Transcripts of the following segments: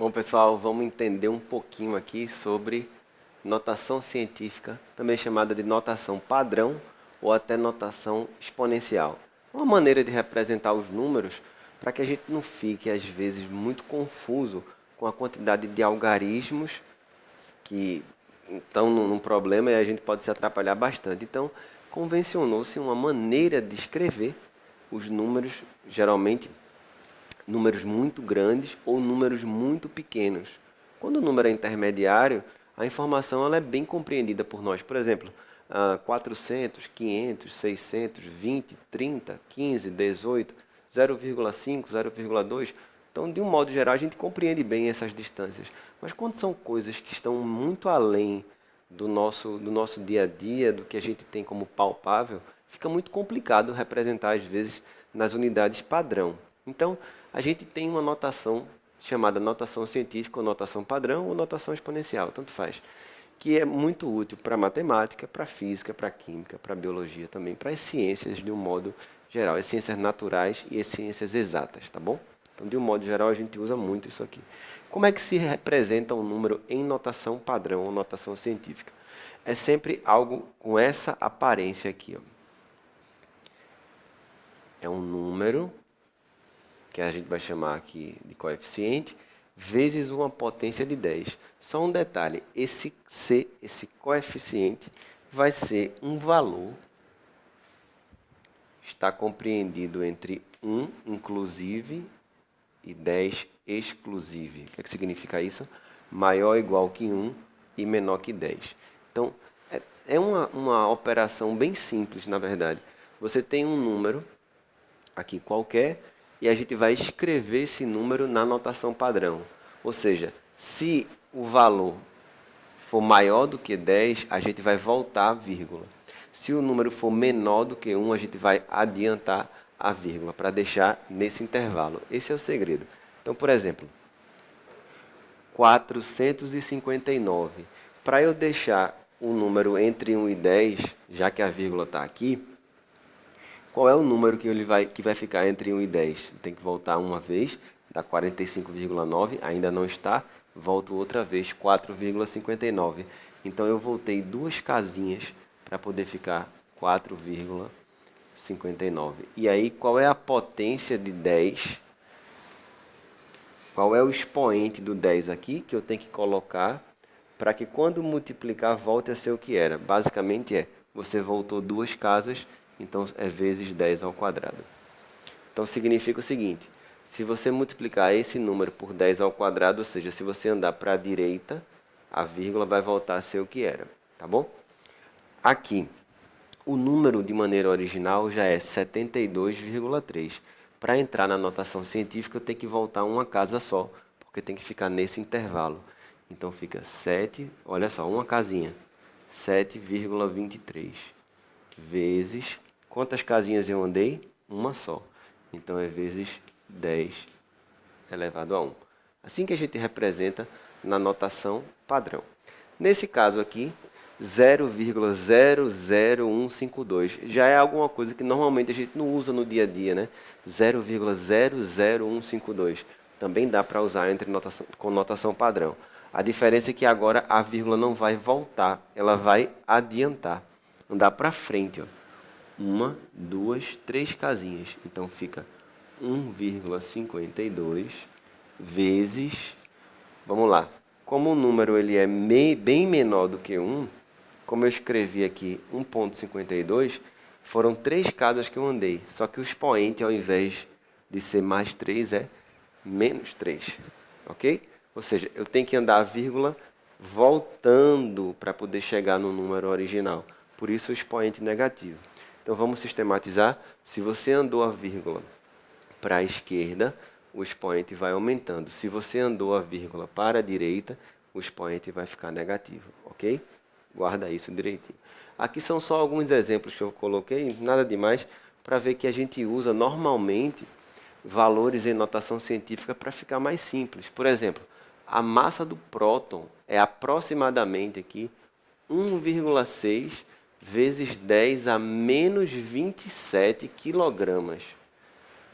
Bom, pessoal, vamos entender um pouquinho aqui sobre notação científica, também chamada de notação padrão ou até notação exponencial. Uma maneira de representar os números para que a gente não fique, às vezes, muito confuso com a quantidade de algarismos que estão num problema e a gente pode se atrapalhar bastante. Então, convencionou-se uma maneira de escrever os números, geralmente números muito grandes ou números muito pequenos. Quando o número é intermediário, a informação ela é bem compreendida por nós. Por exemplo, 400, 500, 600, 20, 30, 15, 18, 0,5, 0,2. Então, de um modo geral, a gente compreende bem essas distâncias. Mas quando são coisas que estão muito além do nosso dia a dia, do que a gente tem como palpável, fica muito complicado representar, às vezes, nas unidades padrão. Então, a gente tem uma notação chamada notação científica, ou notação padrão, ou notação exponencial, tanto faz, que é muito útil para matemática, para física, para química, para biologia também, para as ciências de um modo geral, as ciências naturais e as ciências exatas, tá bom? Então, de um modo geral, a gente usa muito isso aqui. Como é que se representa um número em notação padrão ou notação científica? É sempre algo com essa aparência aqui, ó. É um número que a gente vai chamar aqui de coeficiente, vezes uma potência de 10. Só um detalhe, esse C, esse coeficiente, vai ser um valor, está compreendido entre 1 inclusive e 10 exclusive. O que significa isso? Maior ou igual que 1 e menor que 10. Então, é uma operação bem simples, na verdade. Você tem um número aqui qualquer, e a gente vai escrever esse número na notação padrão. Ou seja, se o valor for maior do que 10, a gente vai voltar a vírgula. Se o número for menor do que 1, a gente vai adiantar a vírgula, para deixar nesse intervalo. Esse é o segredo. Então, por exemplo, 459. Para eu deixar o número entre 1 e 10, já que a vírgula está aqui, qual é o número que vai ficar entre 1 e 10? Tem que voltar uma vez, dá 45,9, ainda não está, volto outra vez, 4,59. Então eu voltei duas casinhas para poder ficar 4,59. E aí, qual é a potência de 10? Qual é o expoente do 10 aqui que eu tenho que colocar para que quando multiplicar volte a ser o que era? Basicamente você voltou duas casas, então é vezes 10 ao quadrado. Então significa o seguinte, se você multiplicar esse número por 10 ao quadrado, ou seja, se você andar para a direita, a vírgula vai voltar a ser o que era, tá bom? Aqui, o número de maneira original já é 72,3. Para entrar na notação científica, eu tenho que voltar uma casa só, porque tem que ficar nesse intervalo. Então fica 7, olha só, uma casinha, 7,23 vezes, quantas casinhas eu andei? Uma só. Então é vezes 10 elevado a 1. Assim que a gente representa na notação padrão. Nesse caso aqui, 0,00152 já é alguma coisa que normalmente a gente não usa no dia a dia, né? 0,00152 também dá para usar com notação padrão. A diferença é que agora a vírgula não vai voltar, ela vai adiantar, andar para frente, ó. Uma, duas, três casinhas. Então fica 1,52 vezes, vamos lá, como o número ele é bem menor do que 1, como eu escrevi aqui 1,52, foram três casas que eu andei, só que o expoente ao invés de ser mais 3 é menos 3, ok? Ou seja, eu tenho que andar a vírgula voltando para poder chegar no número original, por isso o expoente negativo. Então vamos sistematizar, se você andou a vírgula para a esquerda, o expoente vai aumentando. Se você andou a vírgula para a direita, o expoente vai ficar negativo, ok? Guarda isso direitinho. Aqui são só alguns exemplos que eu coloquei, nada demais, para ver que a gente usa normalmente valores em notação científica para ficar mais simples. Por exemplo, a massa do próton é aproximadamente aqui 1,6 vezes 10 a menos 27 quilogramas.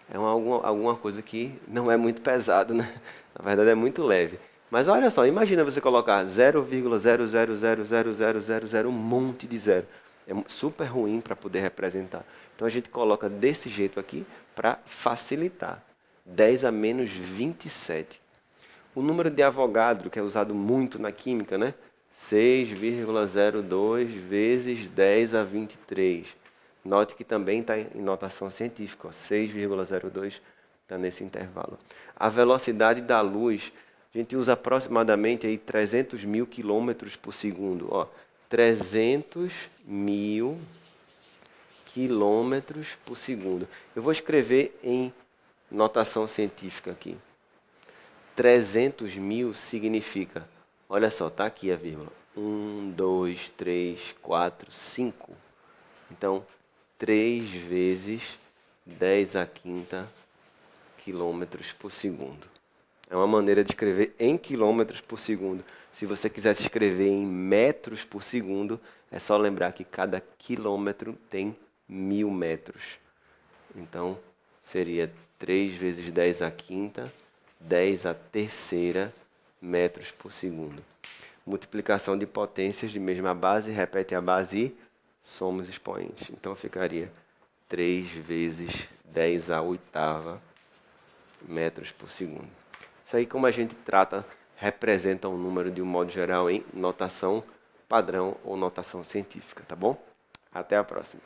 É alguma coisa que não é muito pesado, né? Na verdade é muito leve. Mas olha só, imagina você colocar 0,0000000, um monte de zero. É super ruim para poder representar. Então a gente coloca desse jeito aqui para facilitar. 10 a menos 27. O número de Avogadro, que é usado muito na química, né? 6,02 vezes 10 a 23. Note que também está em notação científica, 6,02 está nesse intervalo. A velocidade da luz, a gente usa aproximadamente aí 300 mil quilômetros por segundo. Ó, 300 mil quilômetros por segundo. Eu vou escrever em notação científica aqui. 300 mil significa, olha só, tá aqui a vírgula. 1, 2, 3, 4, 5. Então, 3 vezes 10 a quinta quilômetros por segundo. É uma maneira de escrever em quilômetros por segundo. Se você quisesse escrever em metros por segundo, é só lembrar que cada quilômetro tem 1000 metros. Então, seria 3 vezes 10 a quinta, 10 a terceira metros por segundo. Multiplicação de potências de mesma base, repete a base e somos expoentes. Então, ficaria 3 vezes 10 a oitava metros por segundo. Isso aí, como a gente trata, representa um número de um modo geral em notação padrão ou notação científica, tá bom? Até a próxima.